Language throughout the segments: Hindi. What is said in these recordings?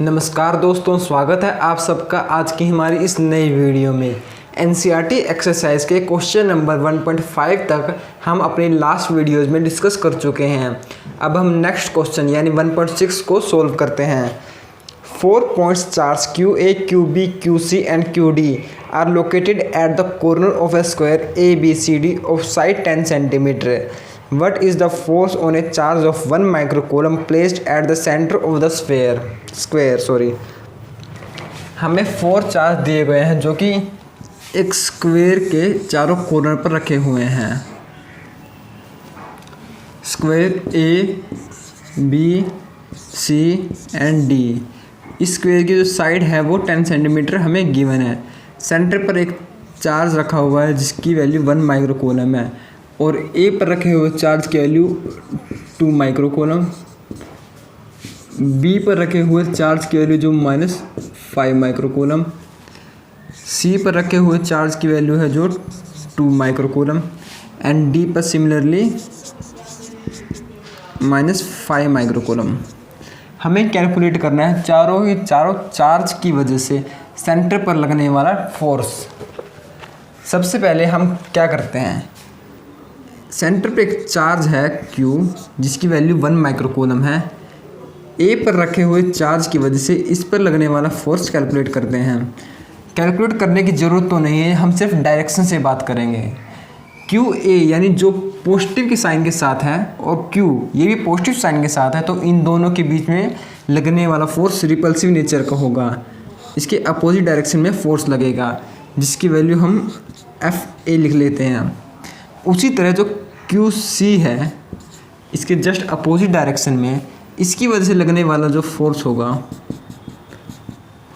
नमस्कार दोस्तों, स्वागत है आप सबका आज की हमारी इस नई वीडियो में। एनसीईआरटी एक्सरसाइज के क्वेश्चन नंबर 1.5 तक हम अपनी लास्ट वीडियोज़ में डिस्कस कर चुके हैं। अब हम नेक्स्ट क्वेश्चन यानी 1.6 को सोल्व करते हैं। 4 points charge QA, QB, QC and QD are located at the corner of a square ABCD of side 10 cm. What is the force on a charge of 1 microcoulomb placed at the center of the square? हमें 4 चार्ज दिए गए हैं जो कि एक स्क्वायर के चारों कॉर्नर पर रखे हुए हैं। Square A, B, C and D। इस स्क्वायर की जो साइड है वो 10 सेंटीमीटर हमें गिवन है। सेंटर पर एक चार्ज रखा हुआ है जिसकी वैल्यू 1 माइक्रोकूलम है और ए पर रखे हुए चार्ज की वैल्यू 2 माइक्रोकूलम, बी पर रखे हुए चार्ज की वैल्यू जो -5 माइक्रोकूलम, सी पर रखे हुए चार्ज की वैल्यू है जो 2 माइक्रोकूलम एंड डी पर सिमिलरली -5 माइक्रोकूलम। हमें कैलकुलेट करना है चारों चार्ज की वजह से सेंटर पर लगने वाला फोर्स। सबसे पहले हम क्या करते हैं, सेंटर पे एक चार्ज है Q जिसकी वैल्यू 1 माइक्रोकूलम है। ए पर रखे हुए चार्ज की वजह से इस पर लगने वाला फोर्स कैलकुलेट करते हैं। कैलकुलेट करने की ज़रूरत तो नहीं है, हम सिर्फ डायरेक्शन से बात करेंगे। QA यानी जो पॉजिटिव के साइन के साथ है और Q ये भी पॉजिटिव साइन के साथ है, तो इन दोनों के बीच में लगने वाला फोर्स रिपल्सिव नेचर का होगा। इसके अपोजिट डायरेक्शन में फोर्स लगेगा जिसकी वैल्यू हम FA लिख लेते हैं। उसी तरह जो QC है इसके जस्ट अपोजिट डायरेक्शन में इसकी वजह से लगने वाला जो फोर्स होगा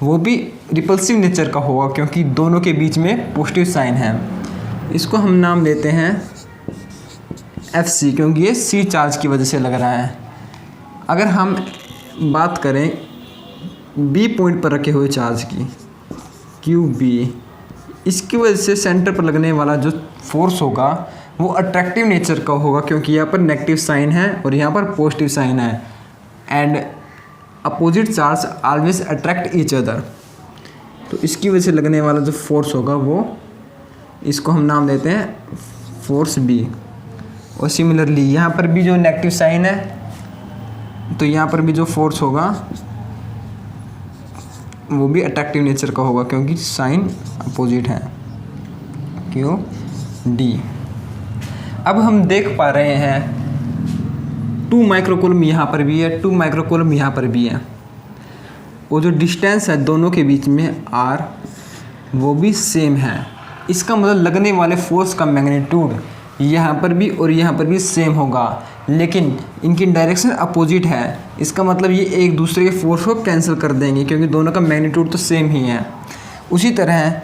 वो भी रिपल्सिव नेचर का होगा क्योंकि दोनों के बीच में पॉजिटिव साइन है। इसको हम नाम देते हैं FC क्योंकि ये C चार्ज की वजह से लग रहा है। अगर हम बात करें B पॉइंट पर रखे हुए चार्ज की QB, इसकी वजह से सेंटर पर लगने वाला जो फोर्स होगा वो अट्रैक्टिव नेचर का होगा क्योंकि यहाँ पर नेगेटिव साइन है और यहाँ पर पॉजिटिव साइन है and opposite charge always attract each other. तो इसकी वजह से लगने वाला जो फोर्स होगा वो इसको हम नाम देते हैं फोर्स B। और सिमिलरली यहाँ पर भी जो नेगेटिव साइन है तो यहाँ पर भी जो फोर्स होगा वो भी अट्रैक्टिव नेचर का होगा क्योंकि साइन अपोजिट है QD। अब हम देख पा रहे हैं 2 माइक्रोकूलम यहाँ पर भी है, 2 माइक्रोकूलम यहाँ पर भी है। वो जो डिस्टेंस है दोनों के बीच में R वो भी सेम है। इसका मतलब लगने वाले फोर्स का मैग्नीट्यूड यहाँ पर भी और यहाँ पर भी सेम होगा, लेकिन इनकी डायरेक्शन अपोजिट है। इसका मतलब ये एक दूसरे के फोर्स को कैंसिल कर देंगे क्योंकि दोनों का मैग्नीट्यूड तो सेम ही है। उसी तरह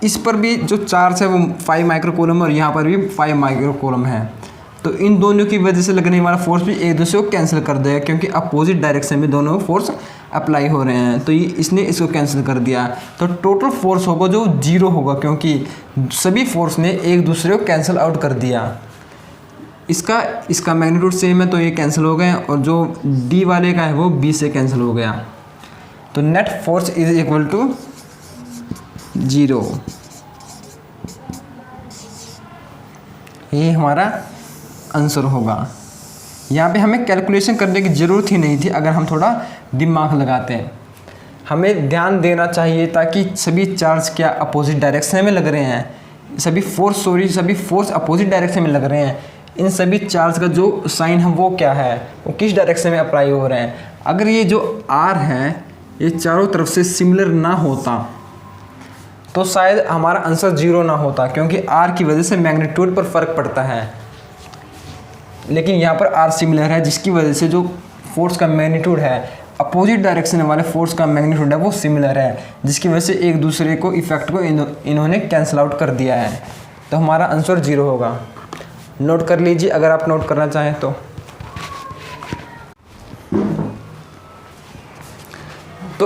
इस पर भी जो चार्ज है वो 5 माइक्रोकूलम और यहाँ पर भी 5 माइक्रोकूलम है, तो इन दोनों की वजह से लगने वाला फोर्स भी एक दूसरे को कैंसिल कर देगा क्योंकि अपोजिट डायरेक्शन में दोनों फोर्स अप्लाई हो रहे हैं। तो ये इसने इसको कैंसिल कर दिया, तो टोटल फोर्स होगा जो 0 होगा क्योंकि सभी फोर्स ने एक दूसरे को कैंसिल आउट कर दिया। इसका मैग्नीट्यूड सेम है तो ये कैंसिल हो गए और जो D वाले का है वो B से कैंसिल हो गया। तो net force is equal to 0। ये हमारा आंसर होगा। यहाँ पे हमें कैलकुलेशन करने की ज़रूरत ही नहीं थी अगर हम थोड़ा दिमाग लगाते हैं। हमें ध्यान देना चाहिए ताकि सभी चार्ज क्या अपोजिट डायरेक्शन में लग रहे हैं, सभी फोर्स अपोजिट डायरेक्शन में लग रहे हैं। इन सभी चार्ज का जो साइन है वो क्या है, वो किस डायरेक्शन में अप्लाई हो रहे हैं। अगर ये जो R है ये चारों तरफ से सिमिलर ना होता तो शायद हमारा आंसर 0 ना होता क्योंकि R की वजह से मैग्नीट्यूड पर फ़र्क पड़ता है, लेकिन यहाँ पर R सिमिलर है जिसकी वजह से जो फोर्स का मैग्नीट्यूड है अपोजिट डायरेक्शन वाले फोर्स का मैग्नीट्यूड है वो सिमिलर है, जिसकी वजह से एक दूसरे को इफेक्ट को इन्होंने कैंसिल आउट कर दिया है। तो हमारा आंसर 0 होगा। नोट कर लीजिए अगर आप नोट करना चाहें तो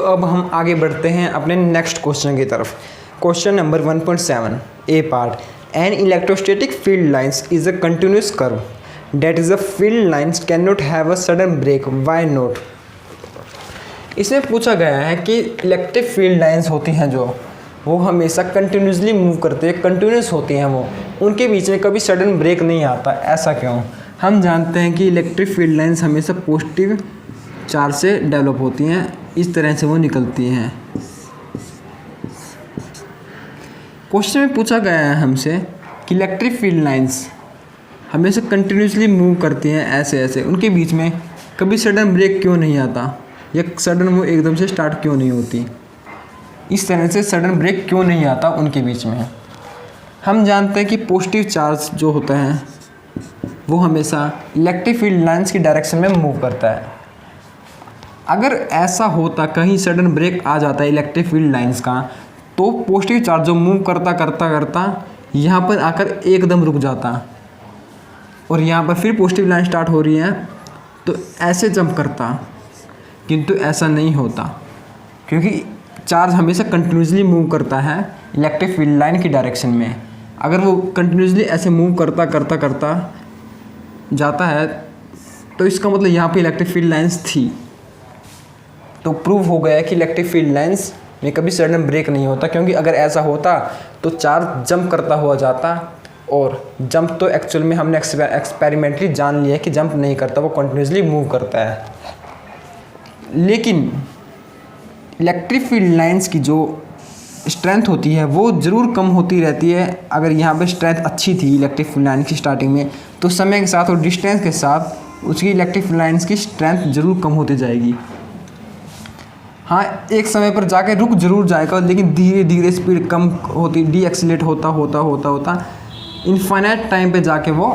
अब हम आगे बढ़ते हैं अपने नेक्स्ट क्वेश्चन की तरफ। Question number 1.7 A part, an electrostatic field lines is a continuous curve that is the field lines cannot have a sudden break. Why not? इसमें पूछा गया है कि इलेक्ट्रिक फील्ड लाइंस होती हैं जो वो हमेशा कंटिन्यूसली मूव करते हैं, कंटिन्यूस होती हैं वो, उनके बीच में कभी सडन ब्रेक नहीं आता, ऐसा क्यों? हम जानते हैं कि इलेक्ट्रिक फील्ड लाइंस हमेशा पॉजिटिव चार्ज से डेवलप होती हैं, इस तरह से वो निकलती हैं। क्वेश्चन में पूछा गया है हमसे कि इलेक्ट्रिक फील्ड लाइंस हमेशा कंटिन्यूसली मूव करती हैं ऐसे ऐसे, उनके बीच में कभी सडन ब्रेक क्यों नहीं आता, या सडन वो एकदम से स्टार्ट क्यों नहीं होती, इस तरह से सडन ब्रेक क्यों नहीं आता उनके बीच में? हम जानते हैं कि पॉजिटिव चार्ज जो होता है वो हमेशा इलेक्ट्रिक फील्ड लाइंस की डायरेक्शन में मूव करता है। अगर ऐसा होता कहीं सडन ब्रेक आ जाता है इलेक्ट्रिक फील्ड लाइंस का, तो पॉजिटिव चार्ज जो मूव करता करता करता यहाँ पर आकर एकदम रुक जाता और यहाँ पर फिर पॉजिटिव लाइन स्टार्ट हो रही है तो ऐसे जंप करता, किंतु ऐसा नहीं होता क्योंकि चार्ज हमेशा कंटिन्यूसली मूव करता है इलेक्ट्रिक फील्ड लाइन की डायरेक्शन में। अगर वो कंटिन्यूसली ऐसे मूव करता करता करता जाता है तो इसका मतलब यहाँ पे इलेक्ट्रिक फील्ड लाइंस थी। तो प्रूव हो गया कि इलेक्ट्रिक फील्ड लाइंस में कभी सडन ब्रेक नहीं होता, क्योंकि अगर ऐसा होता तो चार्ज जंप करता हुआ जाता, और जंप तो एक्चुअल में हमने एक्सपेरिमेंटली जान लिया है कि जंप नहीं करता, वो कंटिन्यूसली मूव करता है। लेकिन इलेक्ट्रिक फील्ड लाइंस की जो स्ट्रेंथ होती है वो ज़रूर कम होती रहती है। अगर यहाँ पे स्ट्रेंथ अच्छी थी इलेक्ट्रिक फील्ड लाइन की स्टार्टिंग में, तो समय के साथ और डिस्टेंस के साथ उसकी इलेक्ट्रिक फील्ड लाइंस की स्ट्रेंथ ज़रूर कम होती जाएगी। हाँ, एक समय पर जाके रुक जरूर जाएगा, लेकिन धीरे धीरे स्पीड कम होती, डी एक्सीलेट होता होता होता होता इनफाइनाइट टाइम पे जाके वो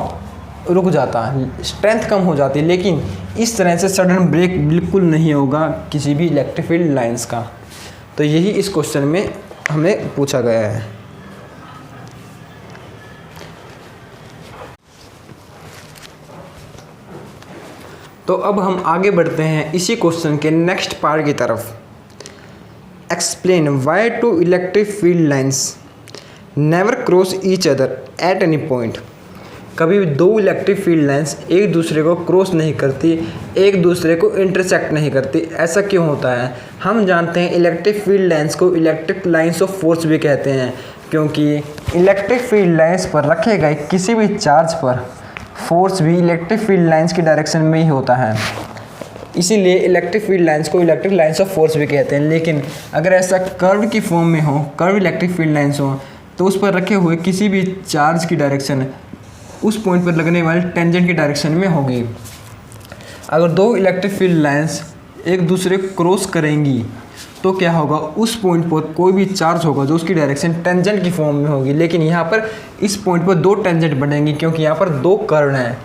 रुक जाता, स्ट्रेंथ कम हो जाती। लेकिन इस तरह से सडन ब्रेक बिल्कुल नहीं होगा किसी भी इलेक्ट्रिक फील्ड लाइंस का। तो यही इस क्वेश्चन में हमें पूछा गया है। तो अब हम आगे बढ़ते हैं इसी क्वेश्चन के नेक्स्ट पार्ट की तरफ। Explain why two electric field lines never cross each other at any point. कभी भी दो इलेक्ट्रिक फील्ड लाइंस एक दूसरे को क्रॉस नहीं करती, एक दूसरे को इंटरसेक्ट नहीं करती, ऐसा क्यों होता है? हम जानते हैं इलेक्ट्रिक फील्ड लाइंस को इलेक्ट्रिक लाइंस ऑफ फोर्स भी कहते हैं, क्योंकि इलेक्ट्रिक फील्ड लाइंस पर रखे गए किसी भी चार्ज पर फोर्स भी इलेक्ट्रिक फील्ड लाइंस की डायरेक्शन में ही होता है। इसीलिए इलेक्ट्रिक फील्ड लाइंस को इलेक्ट्रिक लाइंस ऑफ फोर्स भी कहते हैं। लेकिन अगर ऐसा कर्व की फॉर्म में हो, कर्व इलेक्ट्रिक फील्ड लाइंस हो, तो उस पर रखे हुए किसी भी चार्ज की डायरेक्शन उस पॉइंट पर लगने वाले टेंजेंट की डायरेक्शन में होगी। अगर दो इलेक्ट्रिक फील्ड लाइंस एक दूसरे को क्रॉस करेंगी तो क्या होगा, उस पॉइंट पर कोई भी चार्ज होगा जो उसकी डायरेक्शन टेंजेंट की फॉर्म में होगी। लेकिन यहाँ पर इस पॉइंट पर दो टेंजेंट बनेंगी, क्योंकि यहाँ पर दो कर्व हैं,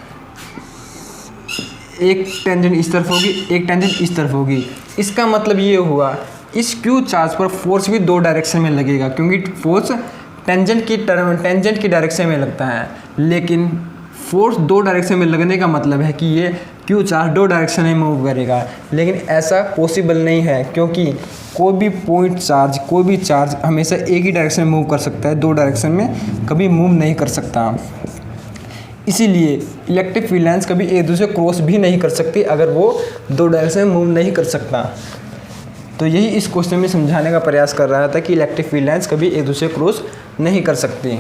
एक टेंजेंट इस तरफ होगी, एक टेंजेंट इस तरफ होगी। इसका मतलब ये हुआ इस क्यू चार्ज पर फोर्स भी दो डायरेक्शन में लगेगा, क्योंकि फोर्स टेंजेंट की डायरेक्शन में लगता है। लेकिन फोर्स दो डायरेक्शन में लगने का मतलब है कि ये क्यू चार्ज दो डायरेक्शन में मूव करेगा। लेकिन ऐसा पॉसिबल नहीं है, क्योंकि कोई भी चार्ज हमेशा एक ही डायरेक्शन में मूव कर सकता है, दो डायरेक्शन में कभी मूव नहीं कर सकता। इसीलिए इलेक्ट्रिक फील्ड लाइंस कभी एक दूसरे क्रॉस भी नहीं कर सकती अगर वो दो डायरेक्शन में मूव नहीं कर सकता। तो यही इस क्वेश्चन में समझाने का प्रयास कर रहा था कि इलेक्ट्रिक फील्ड लाइंस कभी एक दूसरे क्रॉस नहीं कर सकती।